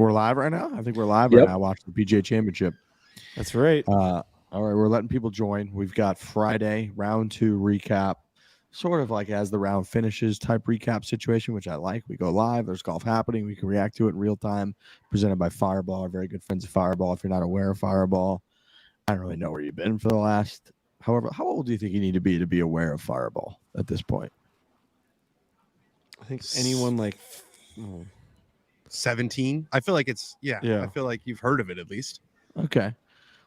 we're live right now. I think we're live Yep. right now watching the PGA Championship. That's right. All right, we're letting people join. We've got Friday round 2 recap, sort of like as the round finishes type recap situation, which I like. We go live. There's golf happening. We can react to it in real time. Presented by Fireball, our very good friends of Fireball. If you're not aware of Fireball, I don't really know where you've been for the last. However, how old do you think you need to be aware of Fireball at this point? I think anyone like 17. I feel like it's Yeah. I feel like you've heard of it at least. Okay.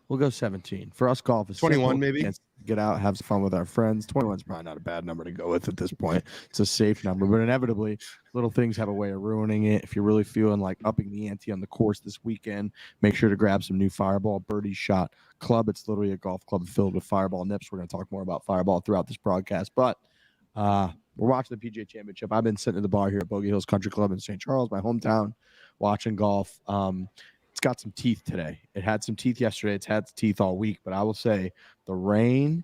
We'll go 17. For us, golf is 21 simple. maybe. Chance to get out, have some fun with our friends. 21 is probably not a bad number to go with at this point. It's a safe number, but inevitably, little things have a way of ruining it. If you're really feeling like upping the ante on the course this weekend, make sure to grab some new Fireball Birdie Shot Club. It's literally a golf club filled with Fireball nips. We're going to talk more about Fireball throughout this broadcast, but we're watching the PGA Championship. I've been sitting at the bar here at Bogey Hills Country Club in St. Charles, my hometown, watching golf. It's got some teeth today. It had some teeth yesterday. It's had teeth all week. But I will say the rain,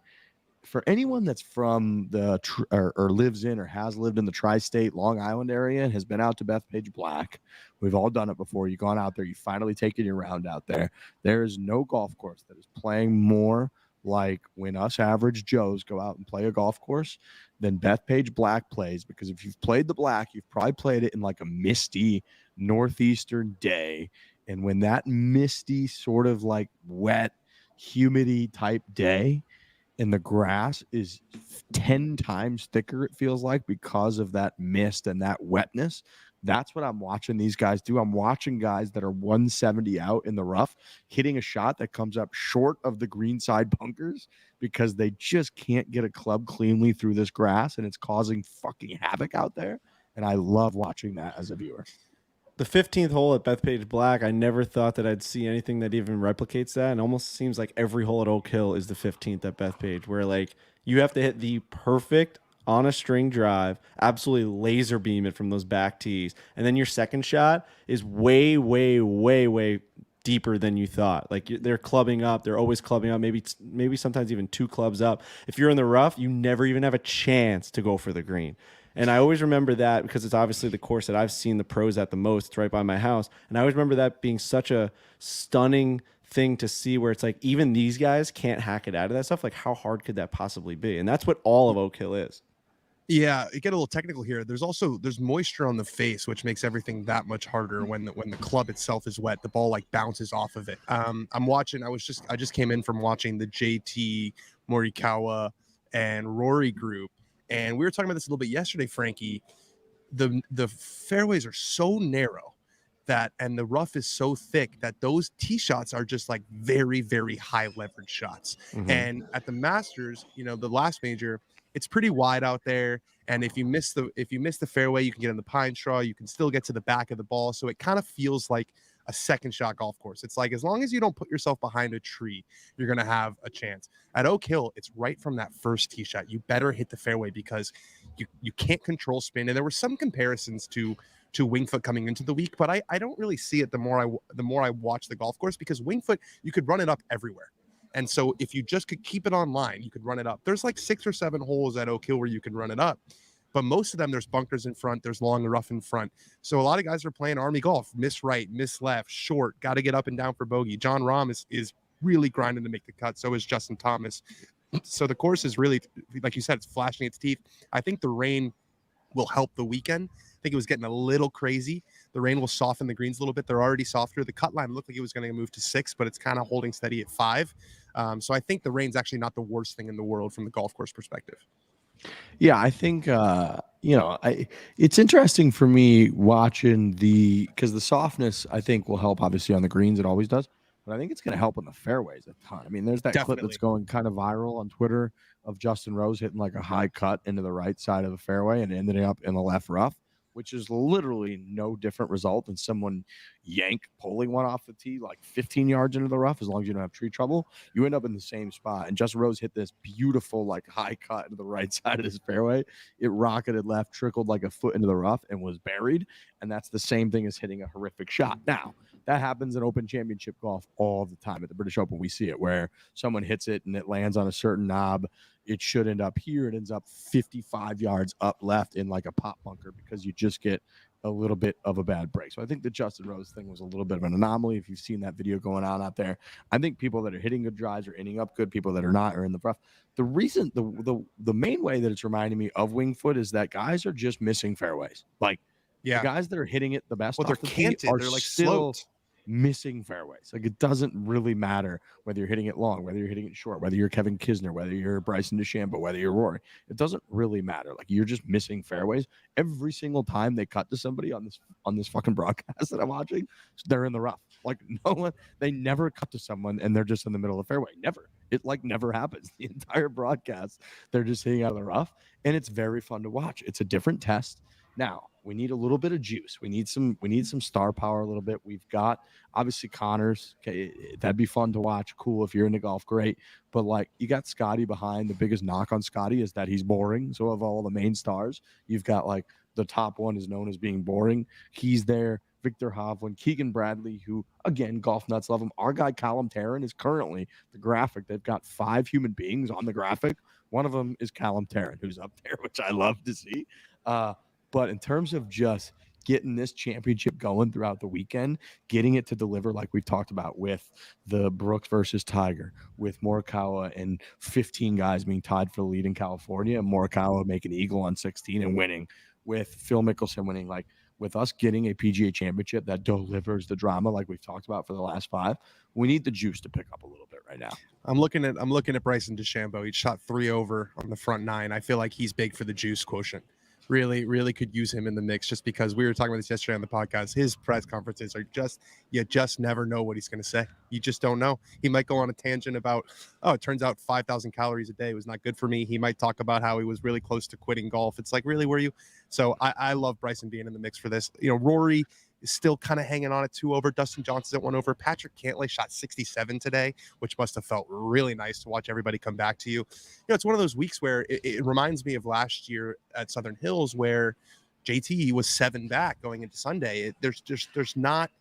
for anyone that's from the or lives in or has lived in the tri-state Long Island area and has been out to Bethpage Black, we've all done it before. You've gone out there. You finally taken your round out there. There is no golf course that is playing more like when us average Joes go out and play a golf course than Bethpage Black plays, because if you've played the Black, you've probably played it in like a misty northeastern day. And when that misty sort of like wet, humidity type day and the grass is 10 times thicker, it feels like, because of that mist and that wetness, that's what I'm watching these guys do. I'm watching guys that are 170 out in the rough, hitting a shot that comes up short of the greenside bunkers because they just can't get a club cleanly through this grass, and it's causing fucking havoc out there. And I love watching that as a viewer. the 15th hole at Bethpage Black, I never thought that I'd see anything that even replicates that. And almost seems like every hole at Oak Hill is the 15th at Bethpage, where like you have to hit the perfect on a string drive, absolutely laser beam it from those back tees. And then your second shot is way, way, way, way deeper than you thought. Like they're clubbing up. They're always clubbing up, maybe sometimes even 2 clubs up. If you're in the rough, you never even have a chance to go for the green. And I always remember that because it's obviously the course that I've seen the pros at the most. It's right by my house. And I always remember that being such a stunning thing to see, where it's like even these guys can't hack it out of that stuff. Like how hard could that possibly be? And that's what all of Oak Hill is. Yeah, it get a little technical here. There's moisture on the face, which makes everything that much harder when the club itself is wet. The ball like bounces off of it. I'm watching. I just came in from watching the JT Morikawa and Rory group, and we were talking about this a little bit yesterday, Frankie. The fairways are so narrow and the rough is so thick that those tee shots are just like very, very high leverage shots. Mm-hmm. And at the Masters, the last major, it's pretty wide out there, and if you miss the fairway, you can get in the pine straw. You can still get to the back of the ball, so it kind of feels like a second shot golf course. It's like as long as you don't put yourself behind a tree, you're gonna have a chance. At Oak Hill, it's right from that first tee shot. You better hit the fairway because you can't control spin. And there were some comparisons to Winged Foot coming into the week, but I don't really see it the more I watch the golf course, because Winged Foot, you could run it up everywhere. And so if you just could keep it online, you could run it up. There's like 6 or 7 holes at Oak Hill where you can run it up. But most of them, there's bunkers in front. There's long and rough in front. So a lot of guys are playing Army golf. Miss right, miss left, short. Got to get up and down for bogey. John Rahm is really grinding to make the cut. So is Justin Thomas. So the course is really, like you said, it's flashing its teeth. I think the rain will help the weekend. I think it was getting a little crazy. The rain will soften the greens a little bit. They're already softer. The cut line looked like it was going to move to 6, but it's kind of holding steady at 5. So I think the rain's actually not the worst thing in the world from the golf course perspective. Yeah, I think, it's interesting for me watching because the softness, I think, will help obviously on the greens. It always does. But I think it's going to help on the fairways a ton. I mean, there's that clip that's going kind of viral on Twitter of Justin Rose hitting like a high cut into the right side of the fairway and ending up in the left rough, which is literally no different result than someone pulling one off the tee like 15 yards into the rough. As long as you don't have tree trouble, you end up in the same spot. And Justin Rose hit this beautiful like high cut into the right side of his fairway. It rocketed left, trickled like a foot into the rough, and was buried. And that's the same thing as hitting a horrific shot. Now, that happens in Open Championship golf all the time. At the British Open, we see it where someone hits it and it lands on a certain knob. It should end up here. It ends up 55 yards up left in like a pop bunker because you just get a little bit of a bad break. So I think the Justin Rose thing was a little bit of an anomaly. If you've seen that video going on out there, I think people that are hitting good drives are ending up good. People that are not are in the rough. The reason, the main way that it's reminding me of Winged Foot is that guys are just missing fairways. Like the guys that are hitting it the best, Well, they're off the tee canted. are They're like still sloped. missing fairways. Like it doesn't really matter whether you're hitting it long, whether you're hitting it short, whether you're Kevin Kisner, whether you're Bryson DeChambeau, whether you're Rory. It doesn't really matter. Like you're just missing fairways every single time they cut to somebody on this fucking broadcast that I'm watching. They're in the rough. Like no one, they never cut to someone and they're just in the middle of the fairway. Never. It like never happens. The entire broadcast, they're just hitting out of the rough, and it's very fun to watch. It's a different test. Now we need a little bit of juice. We need some star power a little bit. We've got obviously Connors. Okay, that'd be fun to watch. Cool if you're into golf, great. But like you got Scotty behind. The biggest knock on Scotty is that he's boring. So of all the main stars, you've got like the top one is known as being boring. He's there. Victor Hovland, Keegan Bradley, who again golf nuts love him. Our guy Callum Tarrant is currently the graphic. They've got 5 human beings on the graphic. One of them is Callum Tarrant, who's up there, which I love to see. But in terms of just getting this championship going throughout the weekend, getting it to deliver like we've talked about with the Brooks versus Tiger, with Morikawa and 15 guys being tied for the lead in California, and Morikawa making eagle on 16 and winning, with Phil Mickelson winning, like with us getting a PGA championship that delivers the drama like we've talked about for the last 5, we need the juice to pick up a little bit right now. I'm looking at Bryson DeChambeau. He shot 3 over on the front 9. I feel like he's big for the juice quotient. Really could use him in the mix, just because we were talking about this yesterday on the podcast. His press conferences are you just never know what he's going to say. You just don't know. He might go on a tangent about, oh, it turns out 5,000 calories a day was not good for me. He might talk about how he was really close to quitting golf. It's like, really, were you? So I love Bryson being in the mix for this. You know, Rory is still kind of hanging on at 2 over. Dustin Johnson's at 1 over. Patrick Cantlay shot 67 today, which must have felt really nice to watch everybody come back to you. You know, it's one of those weeks where it reminds me of last year at Southern Hills, where JT was 7 back going into Sunday. There's not,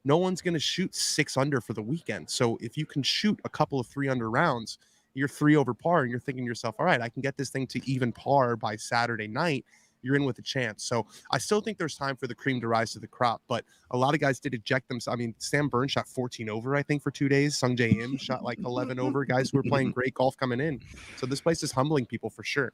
no one's going to shoot 6 under for the weekend. So if you can shoot a couple of 3 under rounds, you're 3 over par, and you're thinking to yourself, all right, I can get this thing to even par by Saturday night. You're in with a chance. So I still think there's time for the cream to rise to the crop, but a lot of guys did eject themselves. I mean, Sam Burns shot 14 over, I think, for 2 days. Sung Jae Im shot like 11 over. Guys who were playing great golf coming in. So this place is humbling people for sure.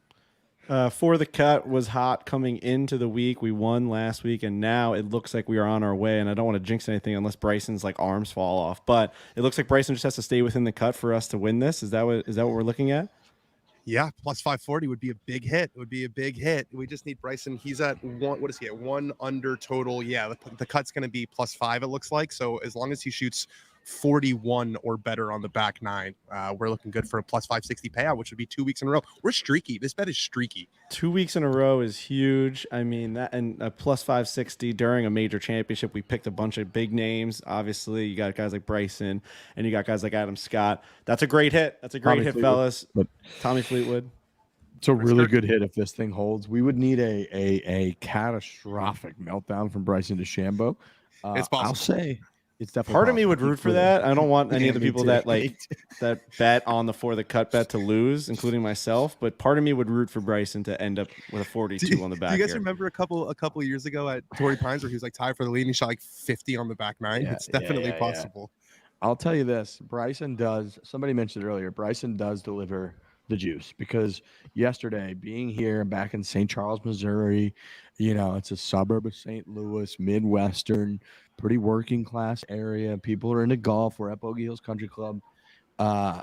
For the Cut was hot coming into the week. We won last week, and now it looks like we are on our way. And I don't want to jinx anything unless Bryson's like arms fall off, but it looks like Bryson just has to stay within the cut for us to win this. Is that what we're looking at? Yeah, plus 540 would be a big hit. It would be a big hit. We just need Bryson. He's at 1. What is he at? 1 under total. Yeah, the cut's going to be plus 5. It looks like. So as long as he shoots 41 or better on the back 9, we're looking good for a plus 560 payout, which would be 2 weeks in a row. We're streaky. This bet is streaky. 2 weeks in a row is huge. I mean, that, and a plus 560 during a major championship. We picked a bunch of big names. Obviously, you got guys like Bryson, and you got guys like Adam Scott. That's a great hit. That's a great hit, fellas. But Tommy Fleetwood. it's a really good hit if this thing holds. We would need a catastrophic meltdown from Bryson DeChambeau. It's possible. I'll say it's definitely Part of me possible. would root for that. I don't want any of the me people too. that that bet on the For the Cut bet to lose, including myself. But part of me would root for Bryson to end up with a 42 on the back. Do you guys here. remember a couple of years ago at Torrey Pines where he was like tied for the lead and he shot like 50 on the back 9? Yeah, It's definitely yeah. possible. I'll tell you this, Bryson does, somebody mentioned it earlier, Bryson does deliver the juice, because yesterday being here and back in St. Charles, Missouri, you know, it's a suburb of St. Louis, Midwestern, pretty working class area. People are into golf. We're at Bogey Hills Country Club.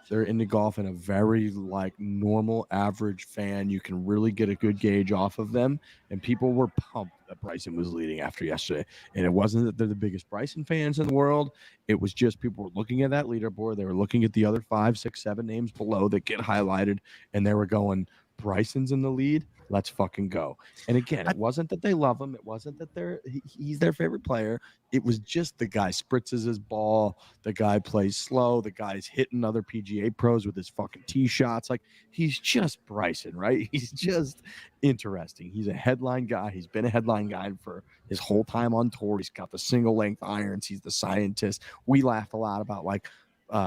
They're into golf in a very like normal average fan. You can really get a good gauge off of them, and people were pumped that Bryson was leading after yesterday. And it wasn't that they're the biggest Bryson fans in the world. It was just people were looking at that leaderboard. They were looking at the other 5, 6, 7 names below that get highlighted, and they were going, Bryson's in the lead. Let's fucking go. And again, it wasn't that they love him. It wasn't that he's their favorite player. It was just the guy spritzes his ball. The guy plays slow. The guy's hitting other PGA pros with his fucking tee shots. Like, he's just Bryson, right? He's just interesting. He's a headline guy. He's been a headline guy for his whole time on tour. He's got the single length irons. He's the scientist. We laughed a lot about like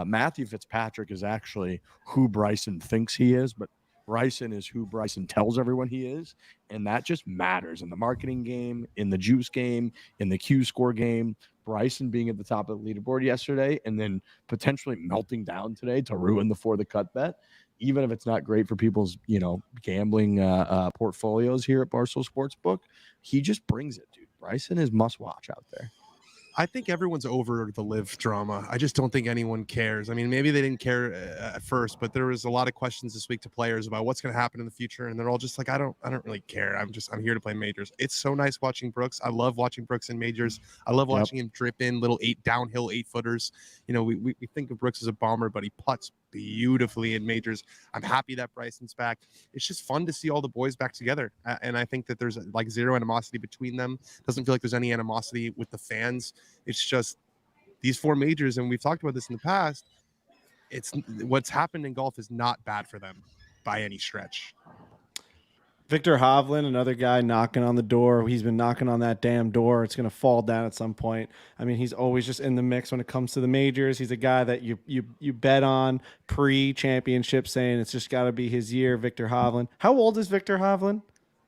Matthew Fitzpatrick is actually who Bryson thinks he is, but Bryson is who Bryson tells everyone he is, and that just matters in the marketing game, in the juice game, in the Q score game. Bryson being at the top of the leaderboard yesterday and then potentially melting down today to ruin the For the Cut bet, even if it's not great for people's, gambling portfolios here at Barstool Sportsbook, he just brings it, dude. Bryson is must watch out there. I think everyone's over the live drama. I just don't think anyone cares. I mean, maybe they didn't care at first, but there was a lot of questions this week to players about what's going to happen in the future, and they're all just like, I don't really care. I'm here to play majors. It's so nice watching Brooks. I love watching Brooks in majors. I love watching him drip in little downhill 8-footers. We think of Brooks as a bomber, but he putts beautifully in majors. I'm happy that Bryson's back. It's just fun to see all the boys back together, and I think that there's like zero animosity between them. Doesn't feel like there's any animosity with the fans. It's just these 4 majors, and we've talked about this in the past. It's what's happened in golf is not bad for them by any stretch. Victor Hovland, another guy knocking on the door. He's been knocking on that damn door. It's going to fall down at some point. I mean, he's always just in the mix when it comes to the majors. He's a guy that you bet on pre-championship, saying it's just got to be his year, Victor Hovland. How old is Victor Hovland?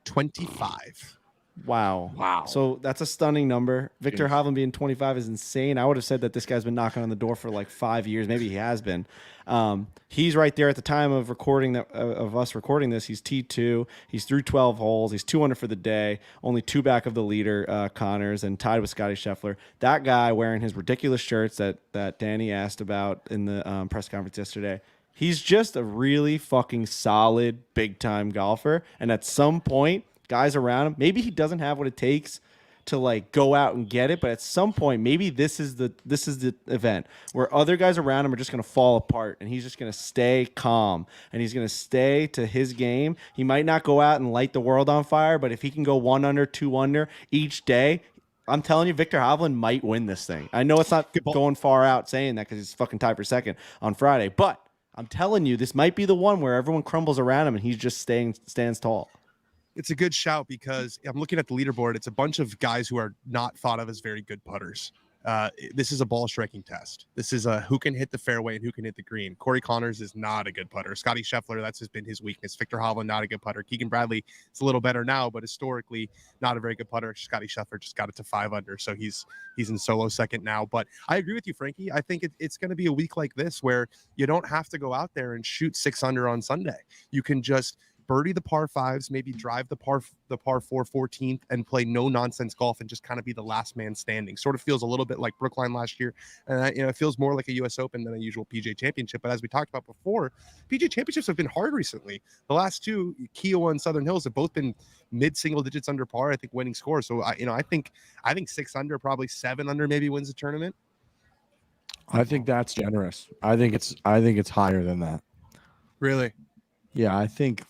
25. Wow. So that's a stunning number. Victor Hovland being 25 is insane. I would have said that this guy's been knocking on the door for like 5 years. Maybe he has been. He's right there at the time of us recording this. He's T2. He's through 12 holes. He's 2 under for the day. Only 2 back of the leader, Connors, and tied with Scotty Scheffler. That guy wearing his ridiculous shirts that Danny asked about in the press conference yesterday. He's just a really fucking solid, big-time golfer. And at some point, guys around him, maybe he doesn't have what it takes to like go out and get it, but at some point maybe this is the event where other guys around him are just going to fall apart, and he's just going to stay calm, and he's going to stay to his game. He might not go out and light the world on fire, but if he can go 1 under, 2 under each day, I'm telling you, Victor Hovland might win this thing. I know it's not going far out saying that because he's fucking tied for second on Friday, but I'm telling you, this might be the one where everyone crumbles around him and he's just stands tall. It's a good shout because I'm looking at the leaderboard. It's a bunch of guys who are not thought of as very good putters. This is a ball striking test. This is a who can hit the fairway and who can hit the green. Corey Connors is not a good putter. Scotty Scheffler, that's been his weakness. Victor Hovland, not a good putter. Keegan Bradley, it's a little better now, but historically not a very good putter. Scotty Scheffler just got it to 5 under, so he's in solo second now. But I agree with you, Frankie. I think it's going to be a week like this where you don't have to go out there and shoot 6 under on Sunday. You can just birdie the par 5s, maybe drive the par 4 14th, and play no nonsense golf and just kind of be the last man standing. Sort of feels a little bit like Brookline last year, and it feels more like a U.S. Open than a usual PGA Championship. But as we talked about before, PGA Championships have been hard recently. The last 2, Kiowa and Southern Hills, have both been mid-single digits under par. I think winning score. So I think 6 under, probably 7 under, maybe wins the tournament. I think that's generous. I think it's higher than that. Really? Yeah, I think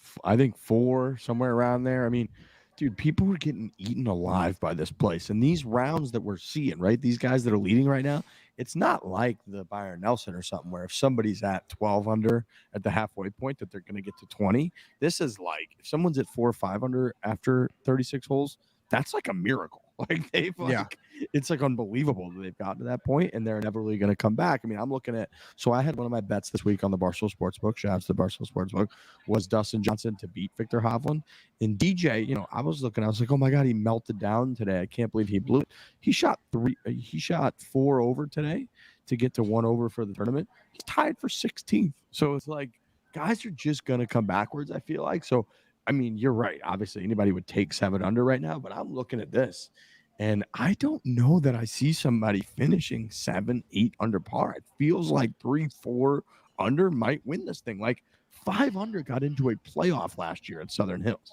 4, somewhere around there. I mean, dude, people are getting eaten alive by this place. And these rounds that we're seeing, right? These guys that are leading right now, it's not like the Byron Nelson or something where if somebody's at 12 under at the halfway point that they're going to get to 20. This is like if someone's at 4 or 5 under after 36 holes, that's like a miracle. Like it's like unbelievable that they've gotten to that point and they're never really going to come back. I mean, I'm looking at, so I had one of my bets this week on the Barstool Sportsbook, shout out to the Barstool Sportsbook, was Dustin Johnson to beat Victor Hovland. And DJ, I was like, oh my God, he melted down today. I can't believe he blew it. He shot 4 over today to get to 1 over for the tournament. He's tied for 16th. So it's like, guys are just going to come backwards, I feel like. So, I mean, you're right. Obviously, anybody would take 7 under right now, but I'm looking at this, and I don't know that I see somebody finishing 7, 8 under par. It feels like 3, 4 under might win this thing. Like 5 under got into a playoff last year at Southern Hills.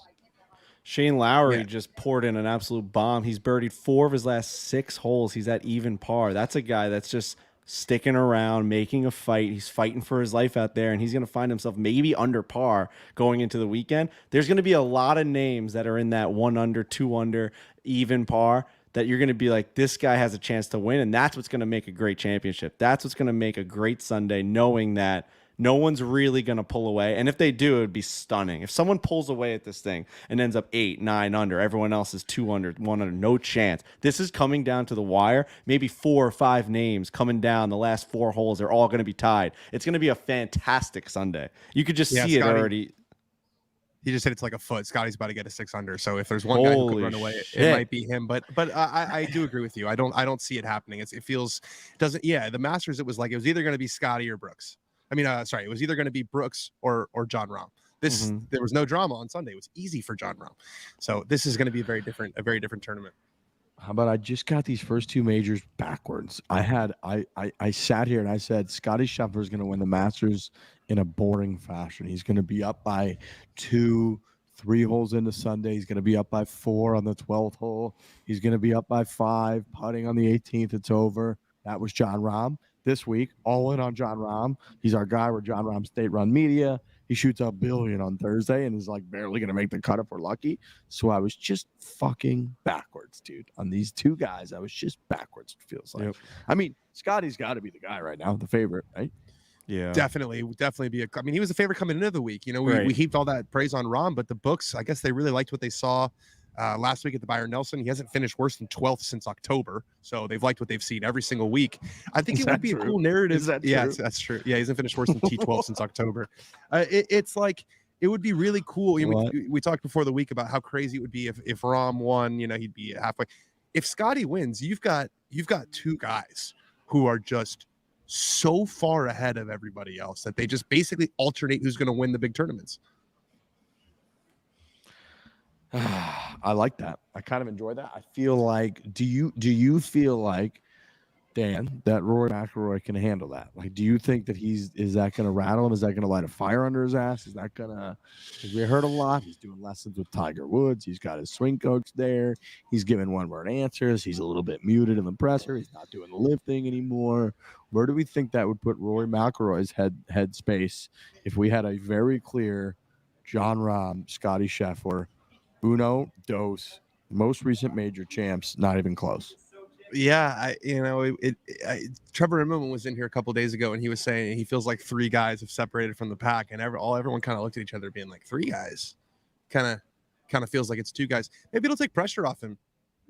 Shane Lowry just poured in an absolute bomb. He's birdied 4 of his last 6 holes. He's at even par. That's a guy that's just sticking around, making a fight. He's fighting for his life out there, and he's going to find himself maybe under par going into the weekend. There's going to be a lot of names that are in that 1 under, 2 under, even par that you're going to be like, this guy has a chance to win, and that's what's going to make a great championship. That's what's going to make a great Sunday, knowing that no one's really going to pull away. And if they do, it would be stunning. If someone pulls away at this thing and ends up 8, 9 under, everyone else is 2 under, 1 under, no chance. This is coming down to the wire. Maybe 4 or 5 names coming down the last 4 holes. They're all going to be tied. It's going to be a fantastic Sunday. You could just see it already. He just hit it to like a foot. Scotty's about to get a 6 under. So if there's one guy who could run away, it might be him. But I do agree with you. I don't see it happening. It doesn't. Yeah, the Masters, it was either going to be Scotty or Brooks. I mean, sorry, it was either going to be Brooks or John Rahm. There was no drama on Sunday. It was easy for John Rahm. So this is going to be a very different tournament. How about I just got these first 2 majors backwards? I sat here and I said Scotty Scheffler is going to win the Masters in a boring fashion. He's going to be up by 2, 3 holes into Sunday. He's going to be up by 4 on the 12th hole. He's going to be up by 5 putting on the 18th. It's over. That was John Rahm. This week, all in on John Rahm. He's our guy. We're John Rahm State Run Media. He shoots $1 billion on Thursday and is like barely going to make the cut if we're lucky. So I was just fucking backwards, dude. On these 2 guys, I was just backwards, it feels like. Yep. I mean, Scotty's got to be the guy right now, the favorite, right? Yeah, definitely be I mean, he was the favorite coming into the week. You know, we heaped all that praise on Rahm, but the books, I guess they really liked what they saw last week at the Byron Nelson. He hasn't finished worse than 12th since October, so they've liked what they've seen every single week. I think it would be a cool narrative. Is that true? Yeah, that's true. Yeah, he hasn't finished worse than T12 since October. It's like, it would be really cool. You know, we talked before the week about how crazy it would be if Rahm won. You know, he'd be halfway. If Scotty wins, you've got 2 guys who are just so far ahead of everybody else that they just basically alternate who's going to win the big tournaments. I like that. I kind of enjoy that. I feel like, do you feel like, Dan, that Rory McIlroy can handle that? Like, do you think that is that going to rattle him? Is that going to light a fire under his ass? Is that going to, because we heard a lot. He's doing lessons with Tiger Woods. He's got his swing coach there. He's giving 1-word answers. He's a little bit muted in the presser. He's not doing the lifting anymore. Where do we think that would put Rory McIlroy's head space if we had a very clear John Rahm, Scotty Scheffler, uno, dos, most recent major champs, not even close? Yeah, Trevor Immelman was in here a couple of days ago, and he was saying he feels like 3 guys have separated from the pack, and everyone kind of looked at each other, being like, 3 guys, kind of feels like it's 2 guys. Maybe it'll take pressure off him.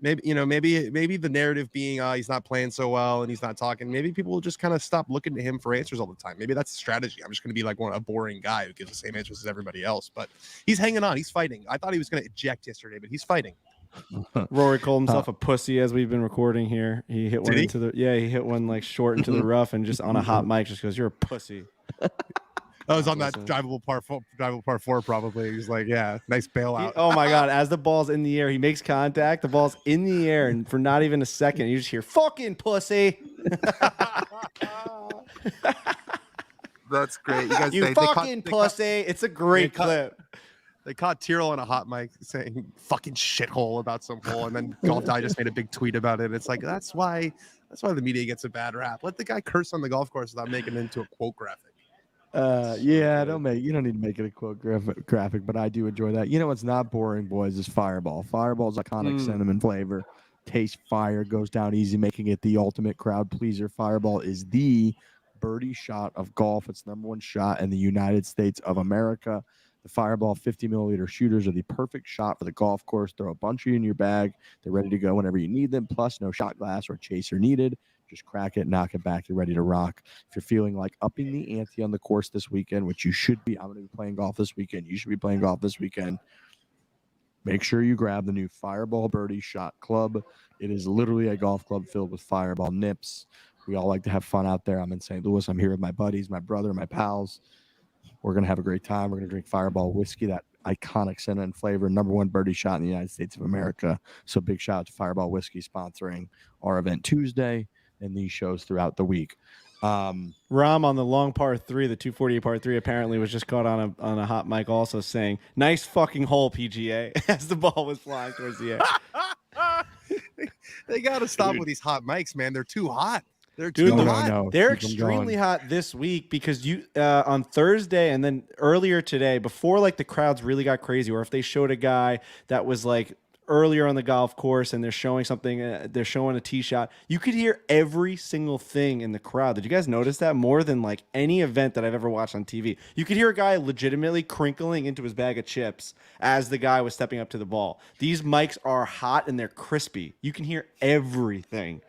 Maybe the narrative being he's not playing so well and he's not talking. Maybe people will just kind of stop looking to him for answers all the time. Maybe that's the strategy. I'm just going to be like a boring guy who gives the same answers as everybody else. But he's hanging on. He's fighting. I thought he was going to eject yesterday, but he's fighting. Rory called himself a pussy as we've been recording here. He hit one he hit one like short into the rough and just on a hot mic just goes, "You're a pussy." I was on that drivable par 4 probably. He's like, yeah, nice bailout. Oh my God. As the ball's in the air, he makes contact. The ball's in the air, and for not even a second, you just hear "fucking pussy." That's great. You guys fucking pussy. It's a great clip. They caught Tyrrell on a hot mic saying "fucking shithole" about some hole, and then Golf Digest made a big tweet about it. It's like that's why the media gets a bad rap. Let the guy curse on the golf course without making it into a quote graphic. You don't need to make it a quote graphic, but I do enjoy that. You know what's not boring, boys, is Fireball. Fireball's iconic cinnamon flavor. Tastes fire, goes down easy, making it the ultimate crowd pleaser. Fireball is the birdie shot of golf. It's #1 shot in the United States of America. The Fireball 50 milliliter shooters are the perfect shot for the golf course. Throw a bunch in your bag. They're ready to go whenever you need them. Plus, no shot glass or chaser needed. Just crack it, knock it back. You're ready to rock. If you're feeling like upping the ante on the course this weekend, which you should be, I'm going to be playing golf this weekend. You should be playing golf this weekend. Make sure you grab the new Fireball Birdie Shot Club. It is literally a golf club filled with Fireball nips. We all like to have fun out there. I'm in St. Louis. I'm here with my buddies, my brother, my pals. We're going to have a great time. We're going to drink Fireball whiskey, that iconic cinnamon flavor, #1 birdie shot in the United States of America. So big shout out to Fireball Whiskey sponsoring our event Tuesday and these shows throughout the week. Rahm on the long par 3, the 248 par 3, apparently was just caught on a hot mic also saying, "Nice fucking hole, PGA," as the ball was flying towards the air. They got to stop with these hot mics, man. They're too hot. They're They're extremely hot this week because on Thursday and then earlier today, before like the crowds really got crazy, or if they showed a guy that was like earlier on the golf course and they're showing something, they're showing a tee shot, you could hear every single thing in the crowd. Did you guys notice that? More than like any event that I've ever watched on TV. You could hear a guy legitimately crinkling into his bag of chips as the guy was stepping up to the ball. These mics are hot and they're crispy. You can hear everything.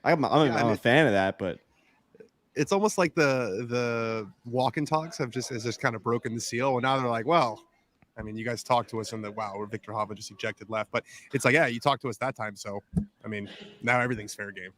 I'm a fan of that, but it's almost like the walk and talks has just kind of broken the seal. And now they're like, well, I mean, you guys talked to us on the where Victor Hovland just ejected left, but it's like, yeah, you talked to us that time. So, I mean, now everything's fair game.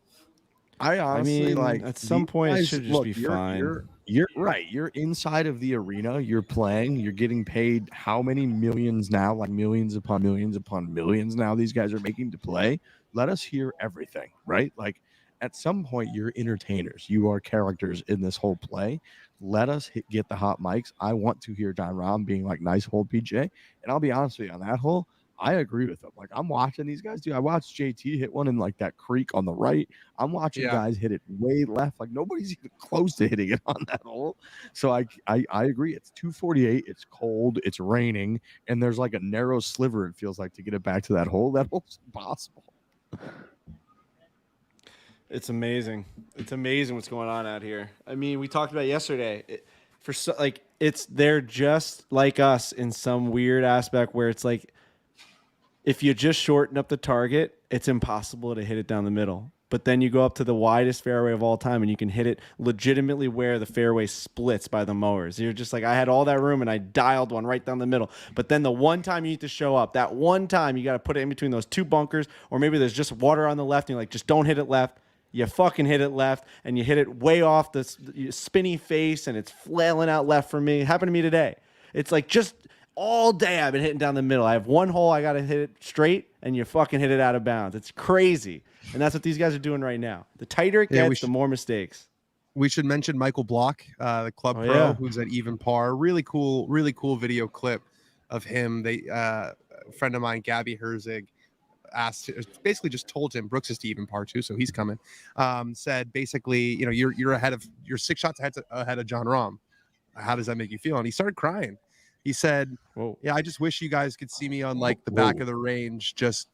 I honestly mean, at some point it should just be fine. You're right. You're inside of the arena. You're playing. You're getting paid how many millions now? Like millions upon millions upon millions now these guys are making to play. Let us hear everything, right? Like at some point, you're entertainers. You are characters in this whole play. Let us get the hot mics. I want to hear John Rahm being like, nice hole, PJ. And I'll be honest with you, on that hole, I agree with them. Like I'm watching these guys do. I watched JT hit one in like that creek on the right. I'm watching guys hit it way left. Like nobody's even close to hitting it on that hole. So I agree. It's 248. It's cold. It's raining, and there's like a narrow sliver. It feels like to get it back to that hole. That hole's impossible. It's amazing. It's amazing what's going on out here. I mean, we talked about yesterday. They're just like us in some weird aspect where it's like, if you just shorten up the target, it's impossible to hit it down the middle. But then you go up to the widest fairway of all time and you can hit it legitimately where the fairway splits by the mowers. You're just like, I had all that room and I dialed one right down the middle. But then the one time you need to show up, that one time you got to put it in between those two bunkers, or maybe there's just water on the left and you're like, just don't hit it left. You fucking hit it left and you hit it way off the spinny face and it's flailing out left for me. It happened to me today. It's like just all day I've been hitting down the middle. I have one hole, I got to hit it straight, and you fucking hit it out of bounds. It's crazy. And that's what these guys are doing right now. The tighter it gets, the more mistakes. We should mention Michael Block, the club pro, who's at even par. Really cool video clip of him. A friend of mine, Gabby Herzig, basically just told him Brooks is to even par too, so he's coming. Said basically, you're you're 6 shots ahead of John Rahm. How does that make you feel? And he started crying. He said, "Whoa, yeah, I just wish you guys could see me on like the back of the range, just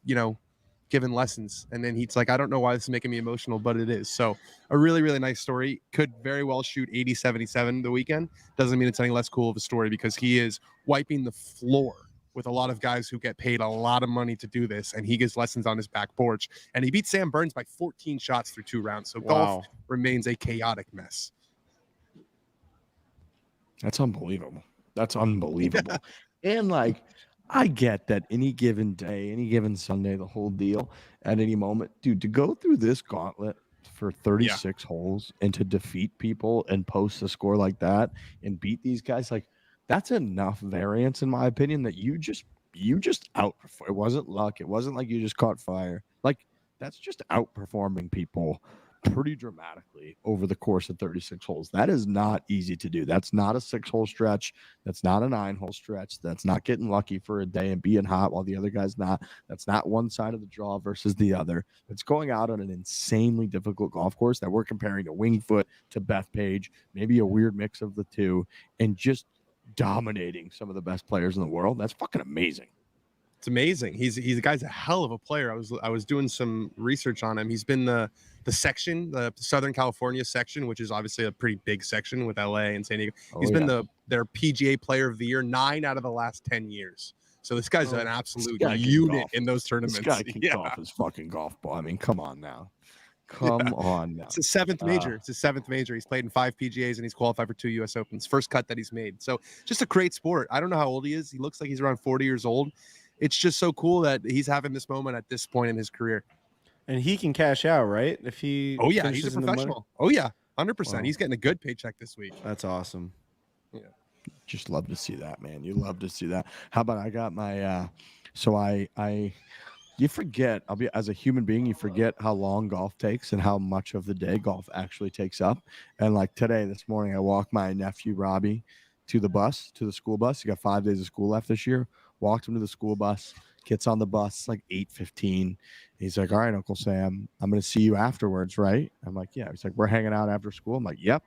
giving lessons." And then he's like, "I don't know why this is making me emotional, but it is." So a really, really nice story. Could very well shoot 80-77 the weekend. Doesn't mean it's any less cool of a story because he is wiping the floor with a lot of guys who get paid a lot of money to do this, and he gives lessons on his back porch. And he beat Sam Burns by 14 shots through 2 rounds. So golf remains a chaotic mess. That's unbelievable. That's unbelievable. And like, I get that any given day, any given Sunday, the whole deal at any moment, dude, to go through this gauntlet for 36 holes and to defeat people and post a score like that and beat these guys, like that's enough variance in my opinion that you just outperform. It wasn't luck. It wasn't like you just caught fire. Like that's just outperforming people pretty dramatically over the course of 36 holes. That is not easy to do. That's not a 6-hole stretch. That's not a 9-hole stretch. That's not getting lucky for a day and being hot while the other guy's not. That's not one side of the draw versus the other. It's going out on an insanely difficult golf course that we're comparing to Winged Foot, to Bethpage, maybe a weird mix of the two, and just dominating some of the best players in the world. That's fucking amazing. It's amazing. He's the guy's a hell of a player. I was doing some research on him. He's been the section, the Southern California section, which is obviously a pretty big section with LA and San Diego. He's been their PGA Player of the Year 9 out of the last 10 years. So this guy's an absolute unit in those tournaments. This guy can golf his fucking golf ball. I mean, come on now. Come on now. It's his 7th major. It's his 7th major. He's played in 5 PGAs and he's qualified for 2 US Opens. First cut that he's made. So just a great sport. I don't know how old he is. He looks like he's around 40 years old. It's just so cool that he's having this moment at this point in his career. And he can cash out, right? If he he's a professional. 100%. Wow. He's getting a good paycheck this week. That's awesome. Yeah. Just love to see that, man. You love to see that. How about I got my you forget, as a human being, you forget how long golf takes and how much of the day golf actually takes up. And like this morning, I walked my nephew Robbie to the school bus. He got 5 days of school left this year. Walked him to the school bus, gets on the bus like 8:15. He's like, "All right, Uncle Sam, I'm going to see you afterwards, right?" I'm like, "Yeah." He's like, "We're hanging out after school." I'm like, "Yep."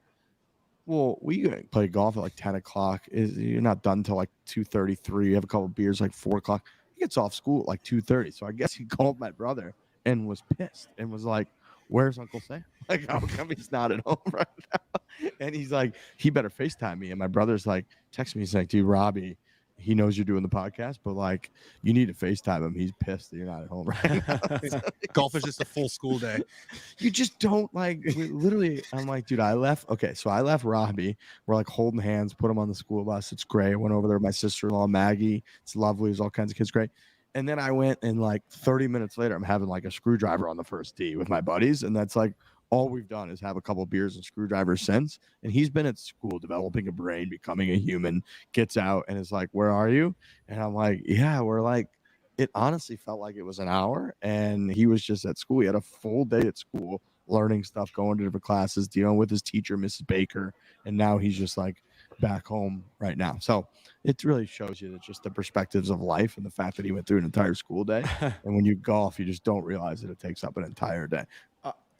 Well, we play golf at like 10 o'clock. You're not done till like 2:33. You have a couple of beers like 4 o'clock. He gets off school at like 2:30. So I guess he called my brother and was pissed and was like, "Where's Uncle Sam? Like, how come he's not at home right now?" And he's like, "He better FaceTime me." And my brother's like, text me. He's like, "Dude, Robbie he knows you're doing the podcast, but like you need to FaceTime him. He's pissed that you're not at home right now. Golf is just a full school day. You just don't like literally. I'm like, dude, I left. Okay, so I left Robbie. We're like holding hands, put him on the school bus. It's great. I went over there with my sister-in-law, Maggie. It's lovely. There's all kinds of kids. Great. And then I went and like 30 minutes later, I'm having like a screwdriver on the first tee with my buddies. And that's like all we've done is have a couple beers and screwdrivers since. And he's been at school developing a brain, becoming a human, gets out and is like, where are you? And I'm like, yeah, we're like, it honestly felt like it was an hour. And he was just at school. He had a full day at school, learning stuff, going to different classes, dealing with his teacher, Mrs. Baker. And now he's just like back home right now. So it really shows you that just the perspectives of life and the fact that he went through an entire school day. And when you golf, you just don't realize that it takes up an entire day.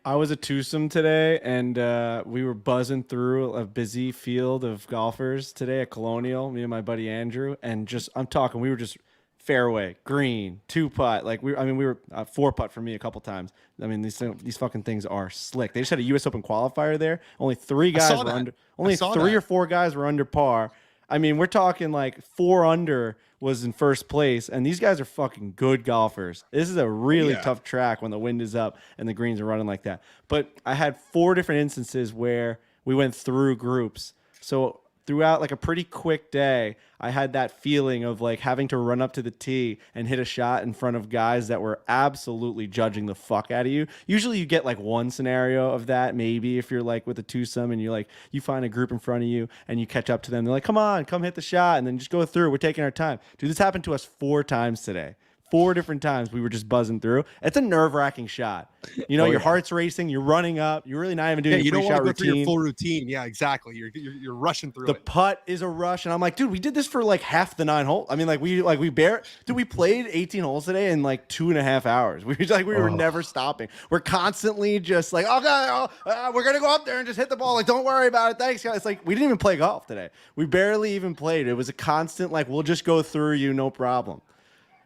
I was at twosome today, and we were buzzing through a busy field of golfers today at Colonial, me and my buddy Andrew, and just we were just fairway, green, 2-putt. Like we were 4-putt for me a couple times. I mean, these fucking things are slick. They just had a U.S. Open qualifier there. Only 3 guys were under. Only 3 or 4 guys were under par. I mean, we're talking like 4 under was in first place, and these guys are fucking good golfers. This is a really tough track when the wind is up and the greens are running like that. But I had 4 different instances where we went through groups. So throughout like a pretty quick day, I had that feeling of like having to run up to the tee and hit a shot in front of guys that were absolutely judging the fuck out of you. Usually you get like one scenario of that, maybe if you're like with a twosome and you find a group in front of you and you catch up to them. They're like, come on, come hit the shot, and then just go through. We're taking our time. Dude, this happened to us 4 times today. 4 different times we were just buzzing through. It's a nerve-wracking shot. You know, your heart's racing. You're running up. You're really not even doing you your don't want to go routine. through your full routine. Yeah, exactly. You're rushing through the it. putt is a rush, and I'm like, dude, we did this for like half the 9 holes. I mean, we played 18 holes today in like 2.5 hours. We were never stopping. We're constantly just like, we're gonna go up there and just hit the ball. Like, don't worry about it. Thanks, guys. It's like we didn't even play golf today. We barely even played. It was a constant like, we'll just go through you, no problem.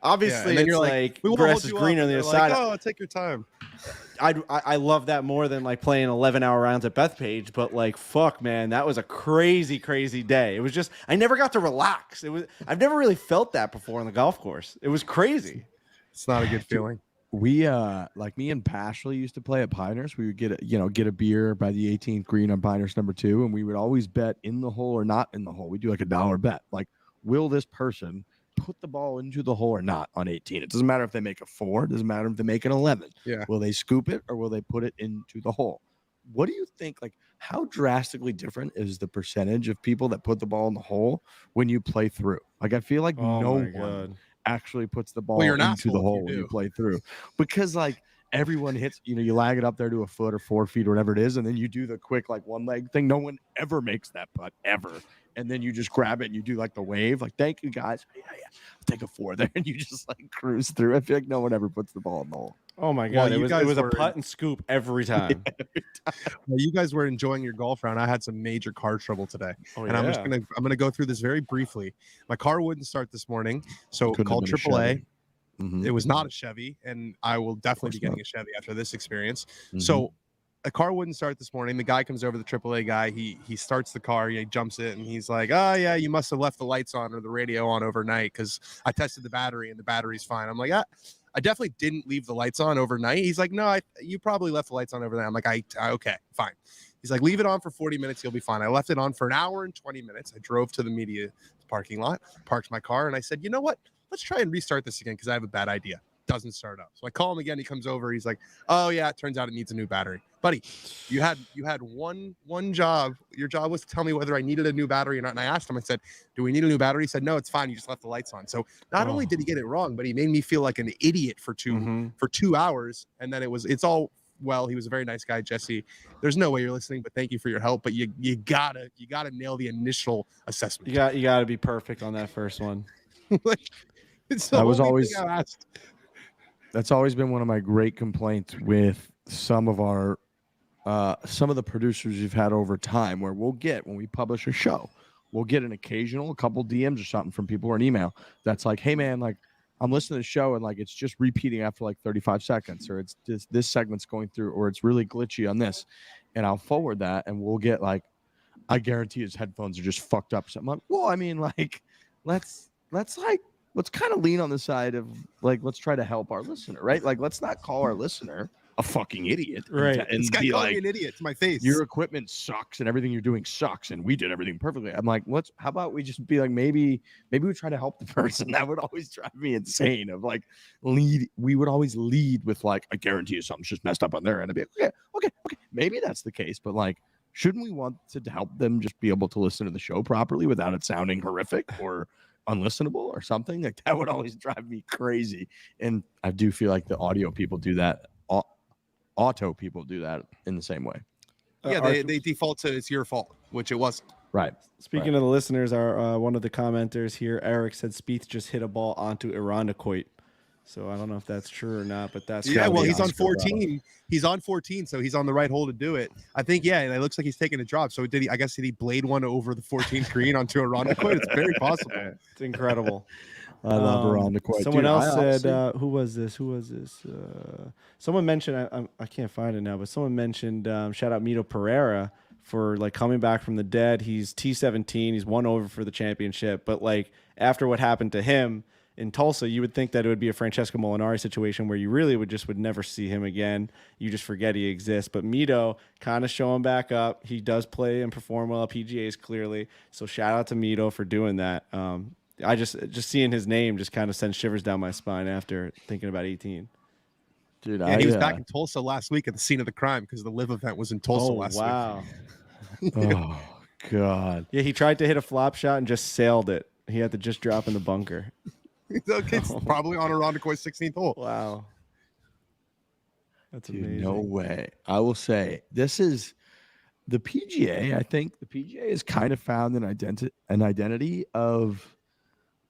Obviously, it's like grass is greener on the other side. Oh, take your time. I love that more than like playing 11-hour rounds at Bethpage, but like, fuck, man, that was a crazy, crazy day. It was just, I never got to relax. I've never really felt that before on the golf course. It was crazy. It's not a good feeling. We like me and Pashley used to play at Pinehurst. We would get a beer by the 18th green on Pinehurst number 2, and we would always bet in the hole or not in the hole. We do like a $1 bet. Like, will this person put the ball into the hole or not on 18? It doesn't matter if they make a 4. It doesn't matter if they make an 11. Yeah. Will they scoop it or will they put it into the hole? What do you think? Like, how drastically different is the percentage of people that put the ball in the hole when you play through? Like, I feel like no one actually puts the ball into the hole when you play through, because like everyone hits, you lag it up there to a foot or 4 feet or whatever it is, and then you do the quick like one leg thing. No one ever makes that putt ever. And then you just grab it and you do like the wave, like, thank you guys. Yeah. I'll take a 4 there. And you just like cruise through. I feel like no one ever puts the ball in the hole. Oh my God. It was a putt and scoop every time. Well, you guys were enjoying your golf round. I had some major car trouble today. I'm going to go through this very briefly. My car wouldn't start this morning. So called AAA. Mm-hmm. It was not a Chevy, and I will definitely be getting a Chevy after this experience. Mm-hmm. So a car wouldn't start this morning. The guy comes over, the AAA guy. He starts the car. He jumps it, and he's like, "Oh yeah, you must have left the lights on or the radio on overnight because I tested the battery and the battery's fine." I'm like, I definitely didn't leave the lights on overnight. He's like, "No, you probably left the lights on overnight." I'm like, okay, fine." He's like, "Leave it on for 40 minutes. You'll be fine." I left it on for an hour and 20 minutes. I drove to the media parking lot, parked my car, and I said, "You know what? Let's try and restart this again because I have a bad idea." Doesn't start up. So I call him again. He comes over. He's like, "Oh yeah, it turns out it needs a new battery." Buddy, you had one job. Your job was to tell me whether I needed a new battery or not. And I asked him, I said, "Do we need a new battery?" He said, "No, it's fine. You just left the lights on." So not only did he get it wrong, but he made me feel like an idiot for 2 hours. And then it's all, well, he was a very nice guy, Jesse. There's no way you're listening, but thank you for your help. But you gotta nail the initial assessment. You gotta be perfect on that first one. That's always been one of my great complaints with some of the producers you've had over time, where when we publish a show, we'll get a couple DMs or something from people or an email that's like, "Hey man, like I'm listening to the show and like it's just repeating after like 35 seconds, or it's just this segment's going through, or it's really glitchy on this," and I'll forward that, and we'll get like, "I guarantee his headphones are just fucked up." So I'm like, well, I mean, like, let's let's kind of lean on the side of like, let's try to help our listener, right? Like, let's not call our listener a fucking idiot, Right? And This guy be called like, me an idiot to my face. your equipment sucks and everything you're doing sucks and we did everything perfectly. I'm like, how about we just be like, maybe we try to help the person. That would always drive me insane. Of like, we would always lead with like, I guarantee you something's just messed up on their end. I'd be like, okay, maybe that's the case, but like, shouldn't we want to help them just be able to listen to the show properly without it sounding horrific or unlistenable or something? Like, that would always drive me crazy. And I do feel like the audio people do that. Auto people do that in the same way. Yeah, they default to it's your fault, which it wasn't. Right. Speaking of the listeners, our one of the commenters here, Eric, said Spieth just hit a ball onto Irondequoit. So I don't know if that's true or not, but that's well, he's on 14. He's on 14, so he's on the right hole to do it. I think, and it looks like he's taking a drop. So did he blade one over the 14th green onto Irondequoit? It's very possible. It's incredible. I love Irondequoit. Someone else said, who was this? Someone mentioned, I can't find it now, but someone mentioned, shout out Mito Pereira for like coming back from the dead. He's T17. He's 1 over for the championship. But like after what happened to him in Tulsa, you would think that it would be a Francesco Molinari situation where you really would never see him again. You just forget he exists. But Mito kind of showing back up. He does play and perform well at PGAs clearly. So shout out to Mito for doing that. I just seeing his name just kind of sends shivers down my spine after thinking about 18. Dude, he was back in Tulsa last week at the scene of the crime because the live event was in Tulsa last week. Oh, God. Yeah, he tried to hit a flop shot and just sailed it. He had to just drop in the bunker. It's probably on Irondequoit's 16th hole. Wow. That's amazing. No way. I will say, this is the PGA. I think the PGA has kind of found an identity of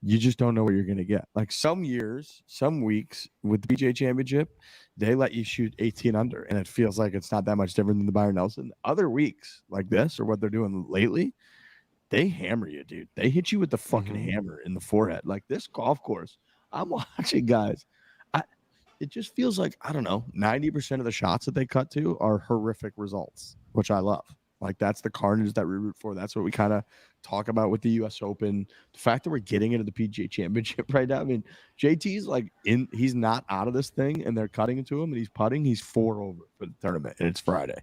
you just don't know what you're going to get. Like some years, some weeks with the PGA Championship, they let you shoot 18 under, and it feels like it's not that much different than the Byron Nelson. Other weeks like this or what they're doing lately, they hammer you, dude. They hit you with the fucking hammer in the forehead. Like this golf course, I'm watching, guys. It just feels like, I don't know, 90% of the shots that they cut to are horrific results, which I love. Like that's the carnage that we root for. That's what we kind of talk about with the U.S. Open. The fact that we're getting into the PGA Championship right now. I mean, JT's like he's not out of this thing, and they're cutting into him, and he's putting. He's 4 over for the tournament, and it's Friday.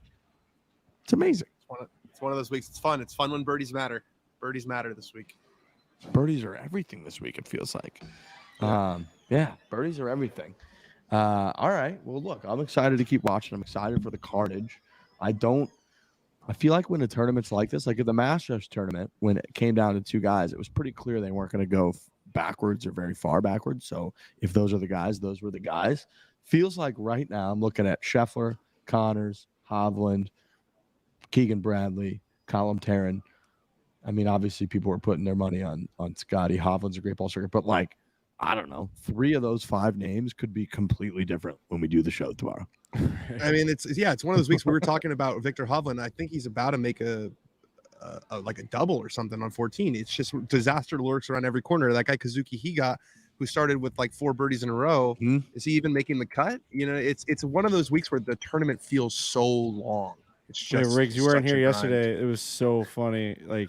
It's amazing. It's one of those weeks. It's fun. It's fun when birdies matter. Birdies matter this week. Birdies are everything this week. It feels like. Birdies are everything. All right. Well, look, I'm excited to keep watching. I'm excited for the carnage. I feel like when a tournament's like this, like at the Masters tournament, when it came down to 2 guys, it was pretty clear they weren't going to go backwards or very far backwards. So if those are the guys, those were the guys. Feels like right now I'm looking at Scheffler, Connors, Hovland, Keegan Bradley, Colin Tarrant. I mean, obviously people were putting their money on Scotty. Hovland's a great ball striker, but like, I don't know, 3 of those 5 names could be completely different when we do the show tomorrow. I mean, it's one of those weeks we were talking about Victor Hovland. I think he's about to make a double or something on 14. It's just disaster lurks around every corner. That guy Kazuki Higa, who started with like 4 birdies in a row, is he even making the cut? You know, it's one of those weeks where the tournament feels so long. It's just Riggs, you weren't here grind. yesterday. It was so funny. Like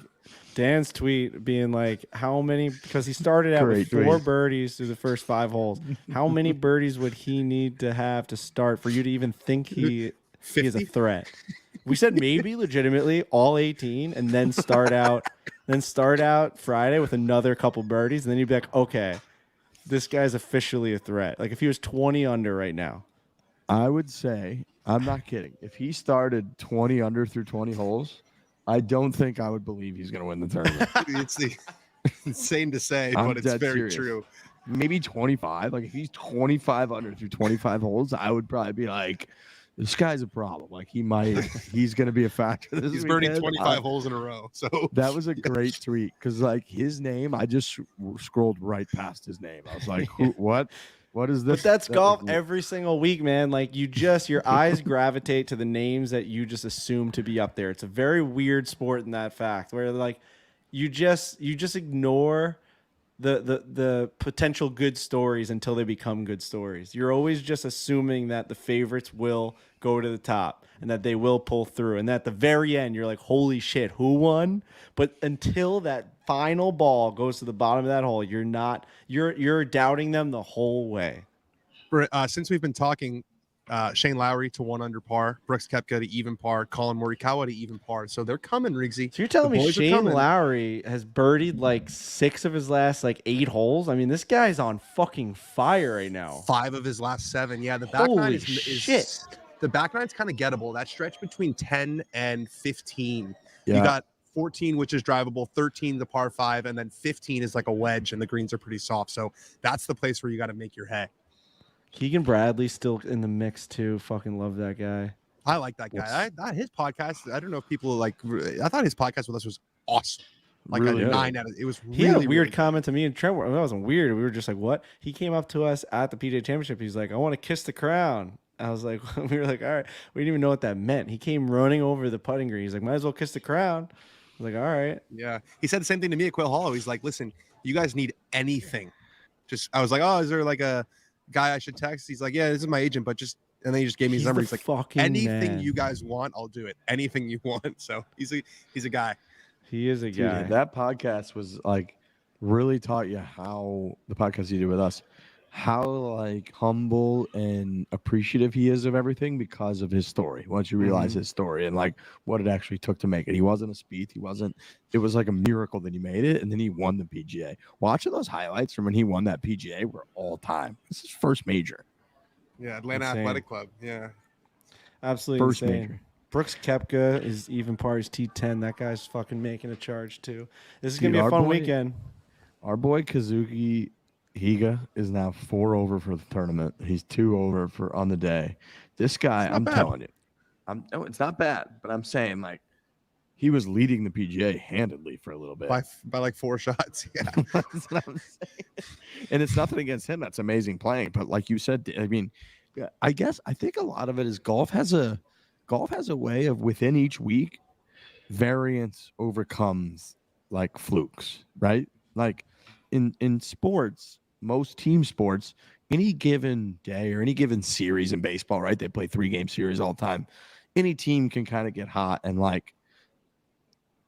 Dan's tweet being like, how many, because he started out with 4 birdies through the first 5 holes. How many birdies would he need to have to start for you to even think he is a threat? We said maybe legitimately all 18 and then start out Friday with another couple birdies. And then you'd be like, okay, this guy's officially a threat. Like if he was 20 under right now. I would say, I'm not kidding. If he started 20 under through 20 holes, I don't think I would believe he's going to win the tournament. It's insane to say, but it's very true. Maybe 25. Like if he's 25 under through 25 holes, I would probably be like, this guy's a problem. Like he's going to be a factor. He's burning 25 holes in a row. So that was a great tweet because like his name, I just scrolled right past his name. I was like, what is this? But that's golf every single week, man. Like your eyes gravitate to the names that you just assume to be up there. It's a very weird sport in that fact where like you just ignore the potential good stories until they become good stories. You're always just assuming that the favorites will go to the top and that they will pull through. And at the very end, you're like, holy shit, who won? But until that final ball goes to the bottom of that hole, you're doubting them the whole way. Since we've been talking, Shane Lowry to 1 under par, Brooks Koepka to even par, Colin Morikawa to even par. So they're coming, Riggsy. So you're telling The me boys are Shane coming. Lowry has birdied like 6 of his last like 8 holes? I mean, this guy's on fucking fire right now. 5 of his last 7. Yeah, the back nine Holy is shit. the back nine's kind of gettable. That stretch between 10 and 15. Yeah. You got 14, which is drivable, 13 the par 5, and then 15 is like a wedge, and the greens are pretty soft. So that's the place where you got to make your hay. Keegan Bradley's still in the mix too. Fucking love that guy. I like that guy. His podcast, I don't know if people like, I thought his podcast with us was awesome. Like Really a good. 9 out of, it was really, He had a weird really comment to me and Trent. That wasn't weird. We were just like, what? He came up to us at the PGA Championship. He's like, I want to kiss the crown. I was like, we were like, all right. We didn't even know what that meant. He came running over the putting green. He's like, might as well kiss the crown. I was like, all right. Yeah. He said the same thing to me at Quail Hollow. He's like, listen, you guys need anything. I was like, oh, is there like a guy I should text? He's like, yeah, this is my agent, but just, and then he just gave me his number. the He's like, fucking anything man. you guys want, I'll do it. Anything you want. So he's a guy. He is a guy. Dude, that podcast was like really taught you how the podcast you do with us, how like humble and appreciative he is of everything because of his story. Once you realize his story and like what it actually took to make it, he wasn't a speed. It was like a miracle that he made it, and then he won the PGA. Watching those highlights from when he won that PGA were all time. This is his first major. Yeah. Atlanta Insane. Athletic Club. Yeah. Absolutely First insane. major. Brooks Koepka is even par. He's T10. That guy's fucking making a charge too. This is Dude, gonna be a our fun boy- weekend. Our boy Kazuki Higa is now 4 over for the tournament. He's 2 over for on the day. This guy, not I'm bad. telling you, no, it's not bad. But I'm saying like he was leading the PGA handedly for a little bit. By like 4 shots. Yeah. That's what I'm saying. And it's nothing against him. That's amazing playing. But like you said, I mean, yeah, I think a lot of it is golf has a way of within each week, variance overcomes like flukes, right? Like in sports, most team sports, any given day or any given series in baseball, right? They play 3-game series all the time. Any team can kind of get hot and like,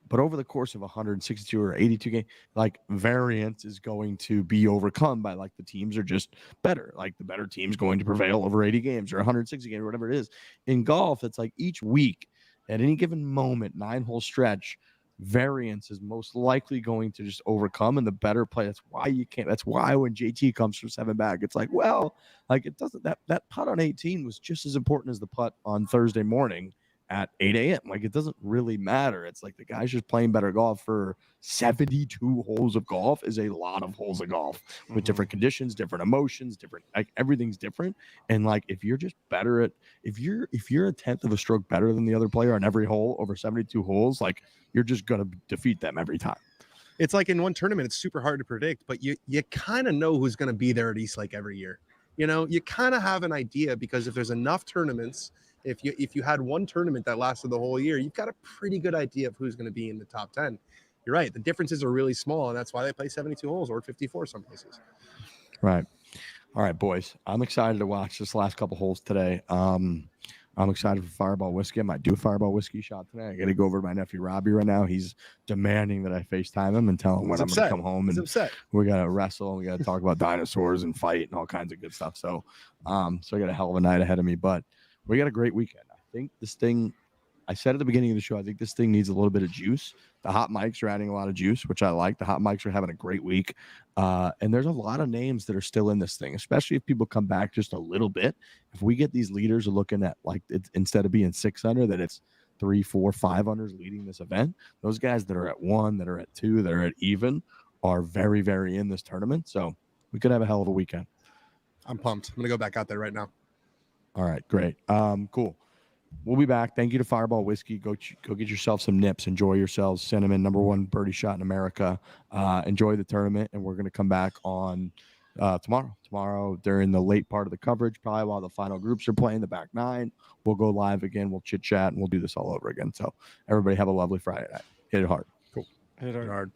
but over the course of 162 or 82 game, like variance is going to be overcome by like the teams are just better. Like the better team's going to prevail over 80 games or 160 games or whatever it is. In golf, it's like each week at any given moment, 9-hole stretch, variance is most likely going to just overcome and the better play. That's why when JT comes from 7 back, it's like, well, like it doesn't that putt on 18 was just as important as the putt on Thursday morning at 8 a.m. Like it doesn't really matter. It's like the guy's just playing better golf for 72 holes of golf is a lot of holes of golf with different conditions, different emotions, different, like everything's different. And like if you're just better at if you're a tenth of a stroke better than the other player on every hole over 72 holes, like you're just gonna defeat them every time. It's like in one tournament, it's super hard to predict, but you kind of know who's going to be there at East Lake every year. You know, you kind of have an idea because if there's enough tournaments, if you had one tournament that lasted the whole year, you've got a pretty good idea of who's going to be in the top 10. You're right. The differences are really small, and that's why they play 72 holes or 54 some places. Right. All right, boys. I'm excited to watch this last couple holes today. I'm excited for Fireball Whiskey. I might do a Fireball Whiskey shot today. I got to go over to my nephew Robbie right now. He's demanding that I FaceTime him and tell him when I'm going to come home. He's And upset. we got to wrestle. And we got to talk about dinosaurs and fight and all kinds of good stuff. So I got a hell of a night ahead of me. But we got a great weekend. I think this thing, I said at the beginning of the show, I think this thing needs a little bit of juice. The hot mics are adding a lot of juice, which I like. The hot mics are having a great week. And there's a lot of names that are still in this thing, especially if people come back just a little bit. If we get these leaders looking at like it's, instead of being 6 under, that it's 3, 4, 5 unders leading this event, those guys that are at 1, that are at 2, that are at even are very, very in this tournament. So we could have a hell of a weekend. I'm pumped. I'm going to go back out there right now. All right, great. Cool. We'll be back. Thank you to Fireball Whiskey. Go get yourself some nips. Enjoy yourselves. Cinnamon, #1 birdie shot in America. Enjoy the tournament, and we're going to come back on tomorrow. Tomorrow during the late part of the coverage, probably while the final groups are playing the back 9. We'll go live again. We'll chit chat, and we'll do this all over again. So everybody have a lovely Friday night. Hit it hard. Hit hard.